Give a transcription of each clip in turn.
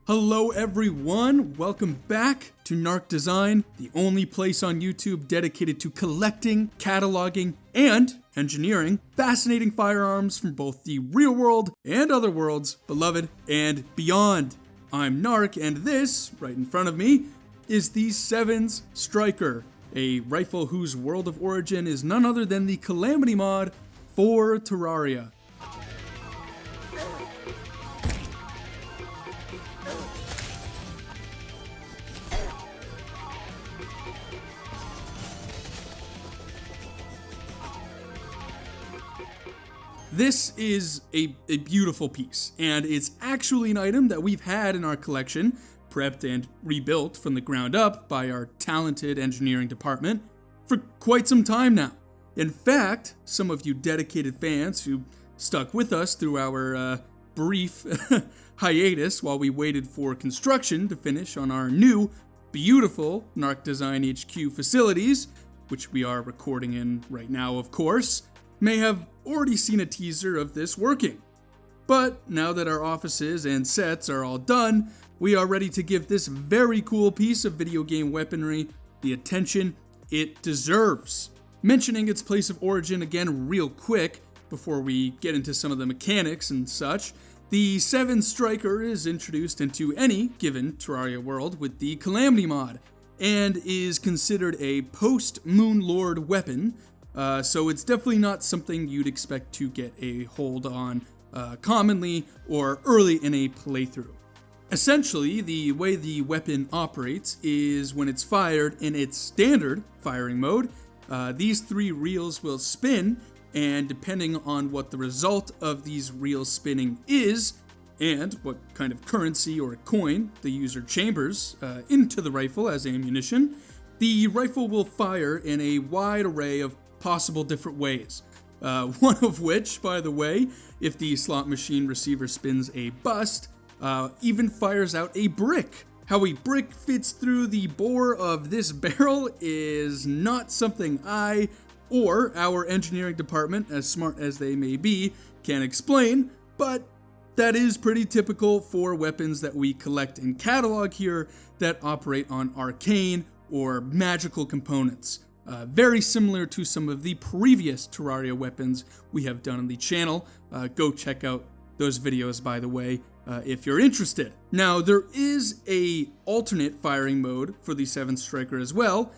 Hello everyone, welcome back to Narc Design, the only place on YouTube dedicated to collecting, cataloging, and engineering fascinating firearms from both the real world and other worlds, beloved and beyond. I'm Narc, and this, right in front of me, is the Sevens Striker, a rifle whose world of origin is none other than the Calamity Mod for Terraria. This is a beautiful piece, and it's actually an item that we've had in our collection, prepped and rebuilt from the ground up by our talented engineering department for quite some time now. In fact, some of you dedicated fans who stuck with us through our brief hiatus while we waited for construction to finish on our new, beautiful Narc Design HQ facilities, which we are recording in right now, of course, may have already seen a teaser of this working. But now that our offices and sets are all done, we are ready to give this very cool piece of video game weaponry the attention it deserves. Mentioning its place of origin again real quick, before we get into some of the mechanics and such, the Sevens Striker is introduced into any given Terraria world with the Calamity Mod, and is considered a post-Moon Lord weapon, so it's definitely not something you'd expect to get a hold on commonly or early in a playthrough. Essentially, the way the weapon operates is when it's fired in its standard firing mode, these three reels will spin, and depending on what the result of these reels spinning is, and what kind of currency or coin the user chambers into the rifle as ammunition, the rifle will fire in a wide array of possible different ways. One of which, by the way, if the slot machine receiver spins a bust, even fires out a brick. How a brick fits through the bore of this barrel is not something I or our engineering department, as smart as they may be, can explain, but that is pretty typical for weapons that we collect and catalog here that operate on arcane or magical components. Very similar to some of the previous Terraria weapons we have done on the channel. Go check out those videos, by the way, if you're interested. Now, there is a alternate firing mode for the Sevens Striker as well,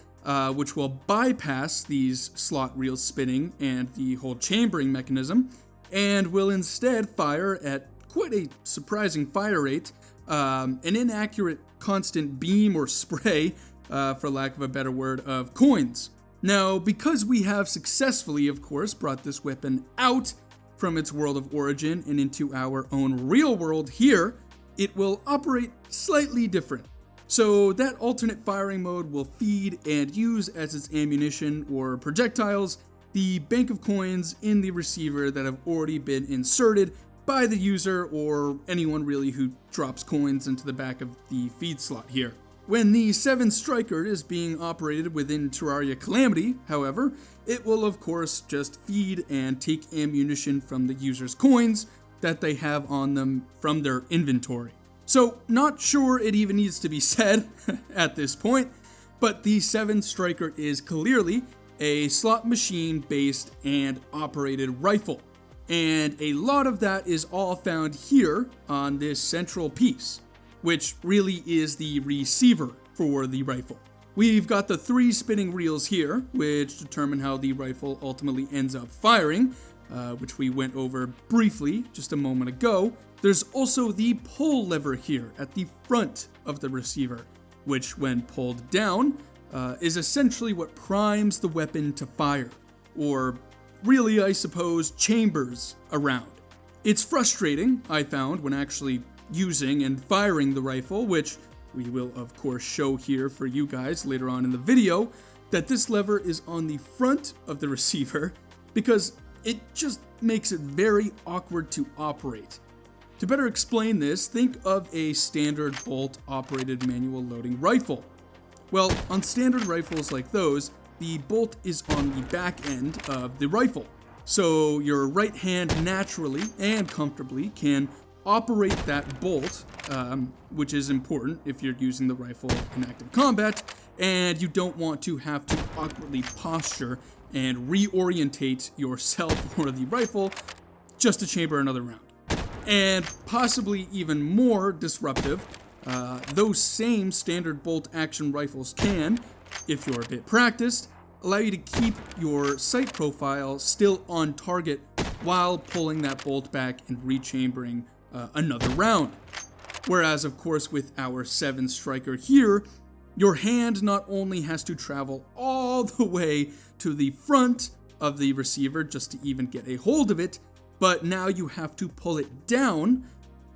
which will bypass these slot reels spinning and the whole chambering mechanism, and will instead fire at quite a surprising fire rate, an inaccurate constant beam or spray, for lack of a better word, of coins. Now, because we have successfully, of course, brought this weapon out from its world of origin and into our own real world here, it will operate slightly different. So that alternate firing mode will feed and use as its ammunition or projectiles the bank of coins in the receiver that have already been inserted by the user or anyone really who drops coins into the back of the feed slot here. When the Sevens Striker is being operated within Terraria Calamity, however, it will of course just feed and take ammunition from the user's coins that they have on them from their inventory. So, not sure it even needs to be said at this point, but the Sevens Striker is clearly a slot machine based and operated rifle. And a lot of that is all found here on this central piece, which really is the receiver for the rifle. We've got the three spinning reels here, which determine how the rifle ultimately ends up firing, which we went over briefly just a moment ago. There's also the pull lever here at the front of the receiver, which when pulled down, is essentially what primes the weapon to fire, or really, I suppose, chambers around. It's frustrating, I found, when actually using and firing the rifle, which we will of course show here for you guys later on in the video, that this lever is on the front of the receiver because it just makes it very awkward to operate. To better explain this, think of a standard bolt-operated manual loading rifle. Well, on standard rifles like those, the bolt is on the back end of the rifle, so your right hand naturally and comfortably can operate that bolt, which is important if you're using the rifle in active combat, and you don't want to have to awkwardly posture and reorientate yourself or the rifle just to chamber another round. And possibly even more disruptive, those same standard bolt action rifles can, if you're a bit practiced, allow you to keep your sight profile still on target while pulling that bolt back and rechambering another round. Whereas, of course, with our 7 striker here, your hand not only has to travel all the way to the front of the receiver just to even get a hold of it, but now you have to pull it down,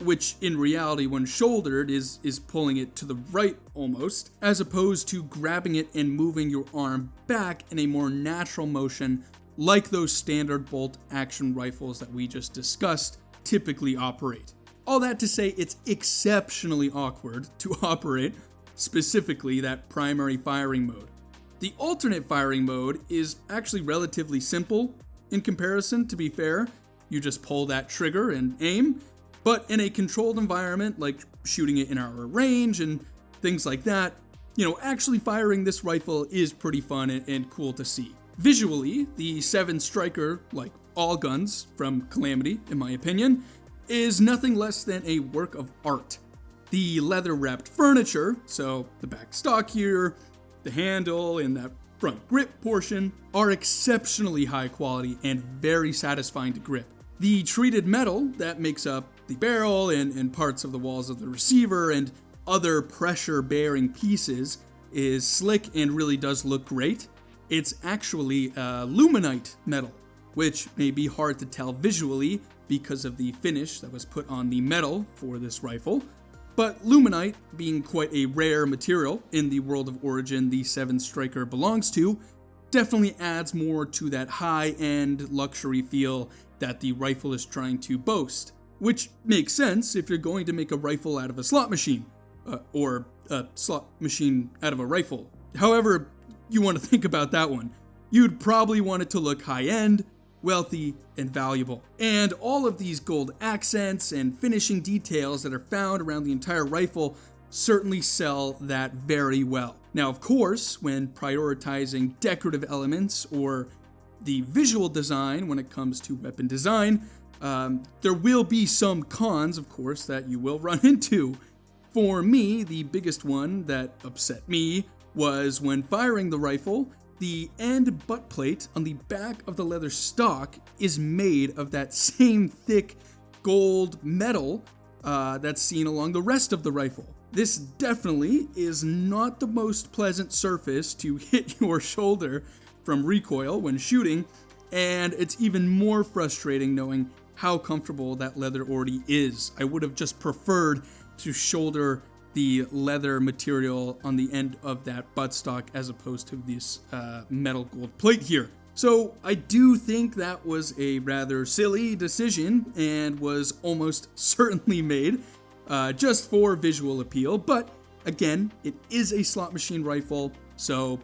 which in reality when shouldered is pulling it to the right almost, as opposed to grabbing it and moving your arm back in a more natural motion like those standard bolt action rifles that we just discussed typically operate. All that to say, it's exceptionally awkward to operate, specifically that primary firing mode. The alternate firing mode is actually relatively simple in comparison, to be fair. You just pull that trigger and aim, but in a controlled environment like shooting it in our range and things like that, actually firing this rifle is pretty fun and cool to see. Visually, the 7 striker, like all guns from Calamity, in my opinion, is nothing less than a work of art. The leather-wrapped furniture, so the back stock here, the handle, and that front grip portion, are exceptionally high quality and very satisfying to grip. The treated metal that makes up the barrel and parts of the walls of the receiver and other pressure-bearing pieces is slick and really does look great. It's actually luminite metal, which may be hard to tell visually because of the finish that was put on the metal for this rifle. But luminite, being quite a rare material in the world of Origin the 7 striker belongs to, definitely adds more to that high-end luxury feel that the rifle is trying to boast. Which makes sense if you're going to make a rifle out of a slot machine, or a slot machine out of a rifle. However you want to think about that one, you'd probably want it to look high-end, wealthy, and valuable. And all of these gold accents and finishing details that are found around the entire rifle certainly sell that very well. Now, of course, when prioritizing decorative elements or the visual design when it comes to weapon design, there will be some cons, of course, that you will run into. For me, the biggest one that upset me was when firing the rifle, the end butt plate on the back of the leather stock is made of that same thick gold metal that's seen along the rest of the rifle. This definitely is not the most pleasant surface to hit your shoulder from recoil when shooting, and it's even more frustrating knowing how comfortable that leather already is. I would have just preferred to shoulder the leather material on the end of that buttstock as opposed to this metal gold plate here. So I do think that was a rather silly decision and was almost certainly made just for visual appeal, but again, it is a slot machine rifle, so,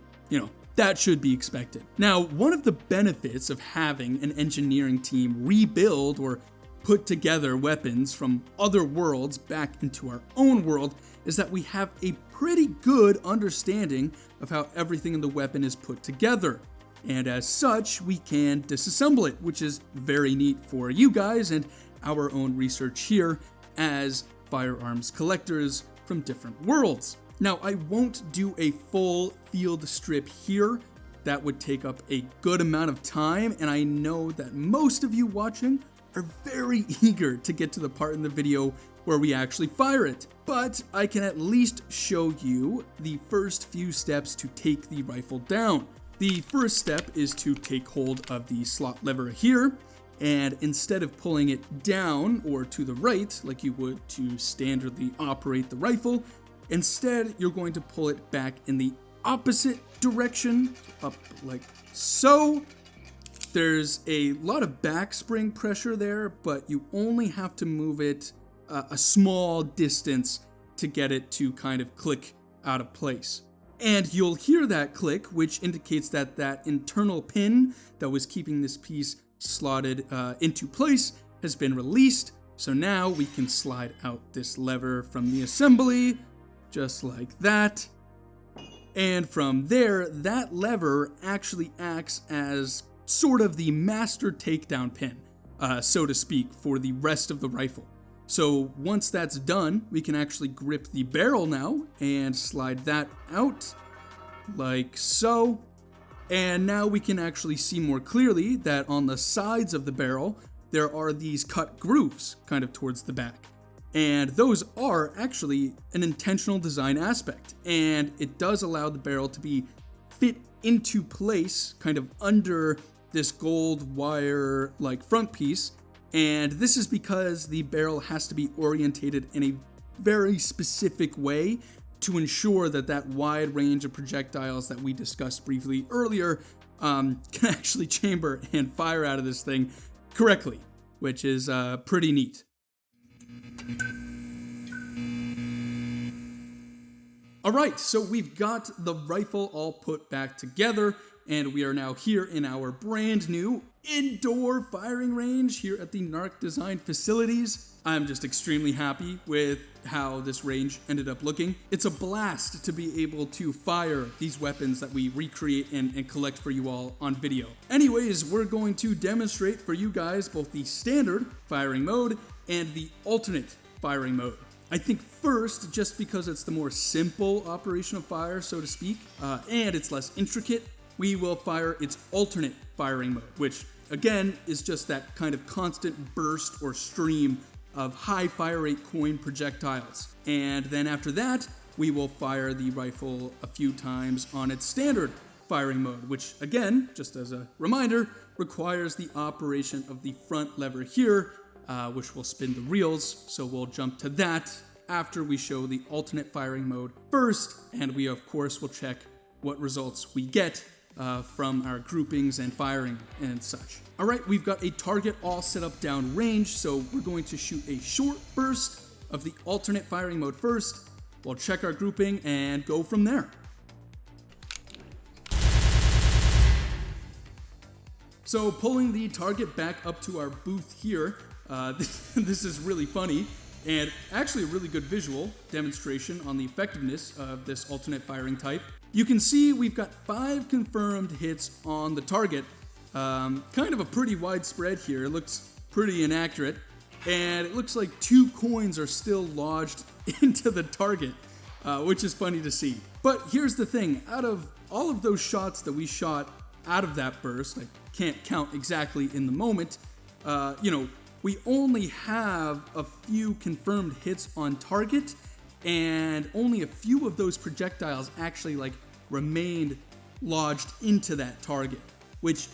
that should be expected. Now, one of the benefits of having an engineering team rebuild or put together weapons from other worlds back into our own world is that we have a pretty good understanding of how everything in the weapon is put together. And as such, we can disassemble it, which is very neat for you guys and our own research here as firearms collectors from different worlds. Now, I won't do a full field strip here. That would take up a good amount of time, and I know that most of you watching are very eager to get to the part in the video where we actually fire it. But I can at least show you the first few steps to take the rifle down. The first step is to take hold of the slot lever here, and instead of pulling it down or to the right like you would to standardly operate the rifle, instead you're going to pull it back in the opposite direction, up like so. There's a lot of back spring pressure there, but you only have to move it a small distance to get it to kind of click out of place. And you'll hear that click, which indicates that that internal pin that was keeping this piece slotted into place has been released. So now we can slide out this lever from the assembly, just like that. And from there, that lever actually acts as sort of the master takedown pin, so to speak, for the rest of the rifle. So once that's done, we can actually grip the barrel now and slide that out like so. And now we can actually see more clearly that on the sides of the barrel, there are these cut grooves kind of towards the back. And those are actually an intentional design aspect. And it does allow the barrel to be fit into place kind of under this gold wire like front piece. And this is because the barrel has to be orientated in a very specific way to ensure that that wide range of projectiles that we discussed briefly earlier can actually chamber and fire out of this thing correctly, which is pretty neat. Alright, so we've got the rifle all put back together, and we are now here in our brand new indoor firing range here at the NARC Design facilities. I'm just extremely happy with how this range ended up looking. It's a blast to be able to fire these weapons that we recreate and collect for you all on video. Anyways, we're going to demonstrate for you guys both the standard firing mode and the alternate firing mode. I think first, just because it's the more simple operation of fire, so to speak, and it's less intricate, we will fire its alternate firing mode, which again is just that kind of constant burst or stream of high fire rate coin projectiles. And then after that, we will fire the rifle a few times on its standard firing mode, which again, just as a reminder, requires the operation of the front lever here, which will spin the reels. So we'll jump to that after we show the alternate firing mode first, and we of course will check what results we get from our groupings and firing and such. All right, we've got a target all set up down range, so we're going to shoot a short burst of the alternate firing mode first. We'll check our grouping and go from there. So pulling the target back up to our booth here, this is really funny and actually a really good visual demonstration on the effectiveness of this alternate firing type. You can see we've got 5 confirmed hits on the target. Kind of a pretty wide spread here. It looks pretty inaccurate. And it looks like 2 coins are still lodged into the target, which is funny to see. But here's the thing. Out of all of those shots that we shot out of that burst, I can't count exactly in the moment, we only have a few confirmed hits on target, and only a few of those projectiles actually remained lodged into that target, which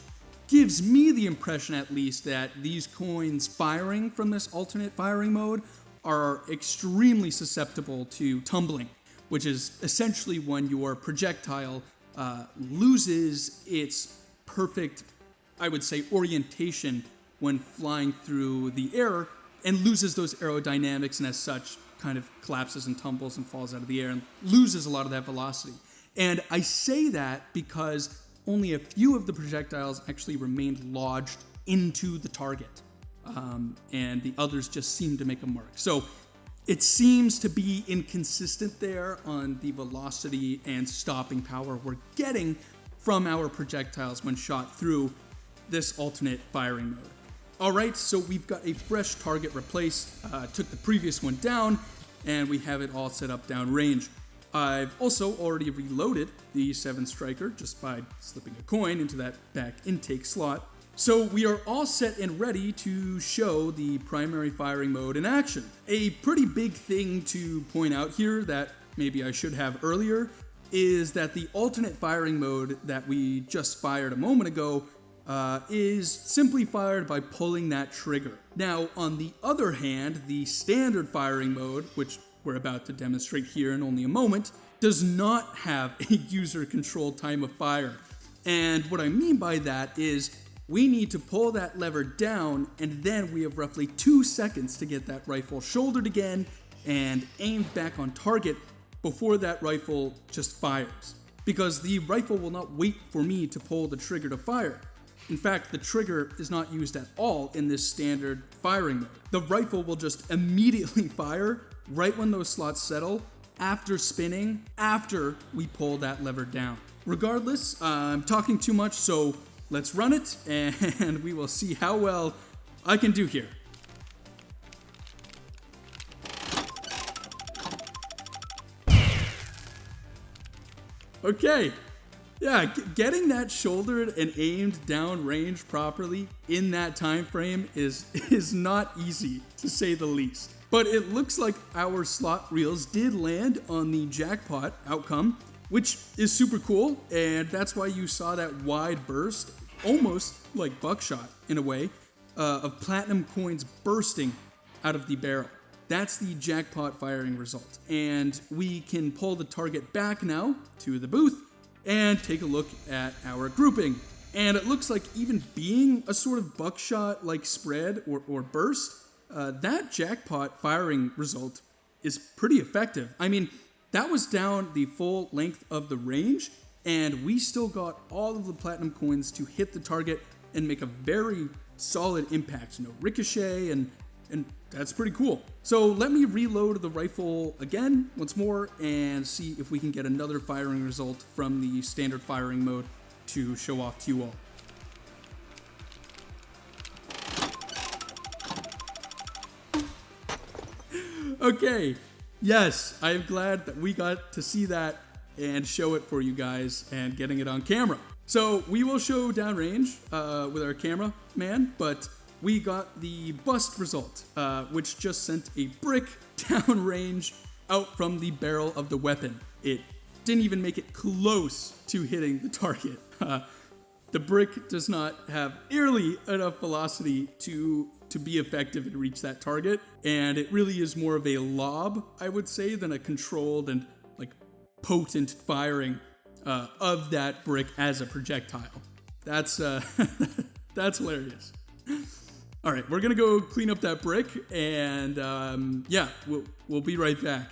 gives me the impression at least that these coins firing from this alternate firing mode are extremely susceptible to tumbling, which is essentially when your projectile loses its perfect, I would say, orientation when flying through the air and loses those aerodynamics, and as such kind of collapses and tumbles and falls out of the air and loses a lot of that velocity. And I say that because only a few of the projectiles actually remained lodged into the target, and the others just seem to make a mark. So it seems to be inconsistent there on the velocity and stopping power we're getting from our projectiles when shot through this alternate firing mode. Alright, so we've got a fresh target replaced, took the previous one down, and we have it all set up down range. I've also already reloaded the 7 striker just by slipping a coin into that back intake slot. So we are all set and ready to show the primary firing mode in action. A pretty big thing to point out here that maybe I should have earlier is that the alternate firing mode that we just fired a moment ago is simply fired by pulling that trigger. Now, on the other hand, the standard firing mode, which we're about to demonstrate here in only a moment, does not have a user-controlled time of fire. And what I mean by that is we need to pull that lever down, and then we have roughly 2 seconds to get that rifle shouldered again and aimed back on target before that rifle just fires. Because the rifle will not wait for me to pull the trigger to fire. In fact, the trigger is not used at all in this standard firing mode. The rifle will just immediately fire right when those slots settle, after spinning, after we pull that lever down. Regardless, I'm talking too much, so let's run it, and we will see how well I can do here. Okay, yeah, getting that shouldered and aimed down range properly in that time frame is not easy, to say the least. But it looks like our slot reels did land on the jackpot outcome, which is super cool, and that's why you saw that wide burst, almost like buckshot in a way, of platinum coins bursting out of the barrel. That's the jackpot firing result, and we can pull the target back now to the booth and take a look at our grouping. And it looks like even being a sort of buckshot-like spread or burst, that jackpot firing result is pretty effective. I mean, that was down the full length of the range, and we still got all of the platinum coins to hit the target and make a very solid impact. You know, ricochet, and that's pretty cool. So let me reload the rifle again once more and see if we can get another firing result from the standard firing mode to show off to you all. Okay, yes, I am glad that we got to see that and show it for you guys and getting it on camera. So we will show downrange with our camera man, but we got the bust result, which just sent a brick downrange out from the barrel of the weapon. It didn't even make it close to hitting the target. The brick does not have nearly enough velocity to be effective and reach that target, and it really is more of a lob, I would say, than a controlled and like potent firing of that brick as a projectile. That's that's hilarious. All right, we're gonna go clean up that brick, and yeah, we'll be right back.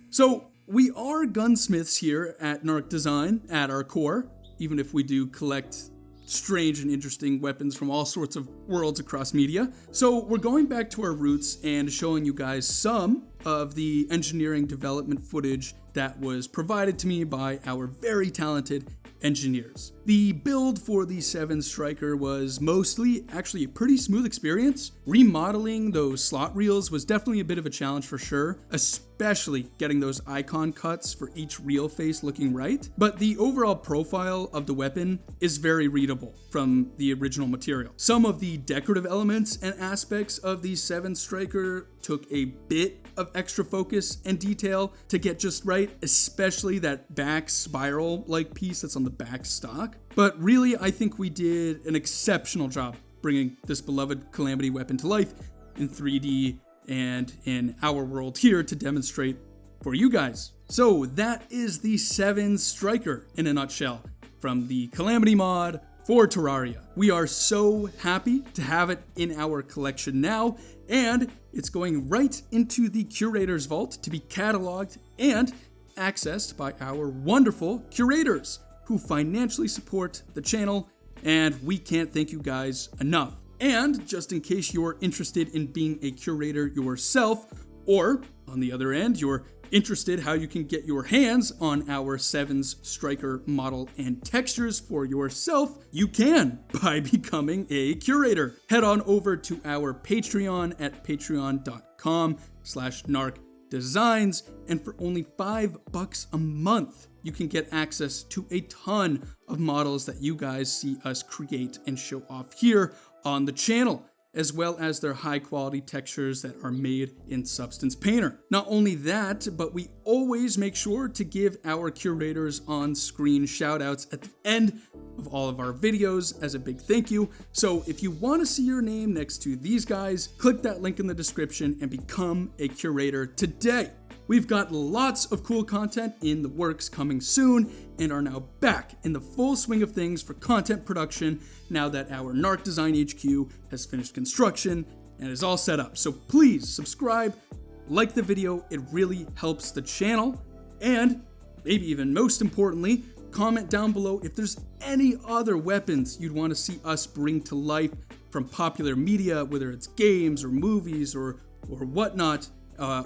So we are gunsmiths here at Narc Design at our core, even if we do collect strange and interesting weapons from all sorts of worlds across media. So we're going back to our roots and showing you guys some of the engineering development footage that was provided to me by our very talented engineers. The build for the 7 Striker was mostly actually a pretty smooth experience. Remodeling those slot reels was definitely a bit of a challenge for sure, especially getting those icon cuts for each reel face looking right. But the overall profile of the weapon is very readable from the original material. Some of the decorative elements and aspects of the 7 Striker took a bit of extra focus and detail to get just right, especially that back spiral-like piece that's on the back stock. But really, I think we did an exceptional job bringing this beloved Calamity weapon to life in 3D and in our world here to demonstrate for you guys. So that is the 7 Striker in a nutshell from the Calamity Mod for Terraria. We are so happy to have it in our collection now, and it's going right into the Curator's Vault to be cataloged and accessed by our wonderful curators who financially support the channel, and we can't thank you guys enough. And just in case you're interested in being a curator yourself, or on the other end, you're interested how you can get your hands on our 7's Striker model and textures for yourself, you can by becoming a curator. Head on over to our Patreon at patreon.com/narcdesigns, and for only $5 a month, you can get access to a ton of models that you guys see us create and show off here on the channel, as well as their high quality textures that are made in Substance Painter. Not only that, but we always make sure to give our curators on screen shoutouts at the end of all of our videos as a big thank you. So if you want to see your name next to these guys, click that link in the description and become a curator today. We've got lots of cool content in the works coming soon and are now back in the full swing of things for content production now that our Narc Design HQ has finished construction and is all set up. So please subscribe, like the video, it really helps the channel, and maybe even most importantly, comment down below if there's any other weapons you'd want to see us bring to life from popular media, whether it's games or movies or whatnot,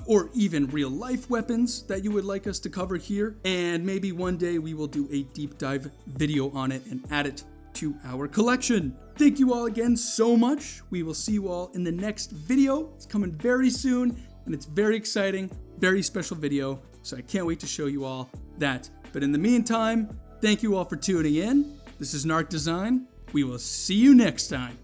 or even real life weapons that you would like us to cover here. And maybe one day we will do a deep dive video on it and add it to our collection. Thank you all again so much. We will see you all in the next video. It's coming very soon and it's very exciting, very special video. So I can't wait to show you all that. But in the meantime, thank you all for tuning in. This is Narc Design. We will see you next time.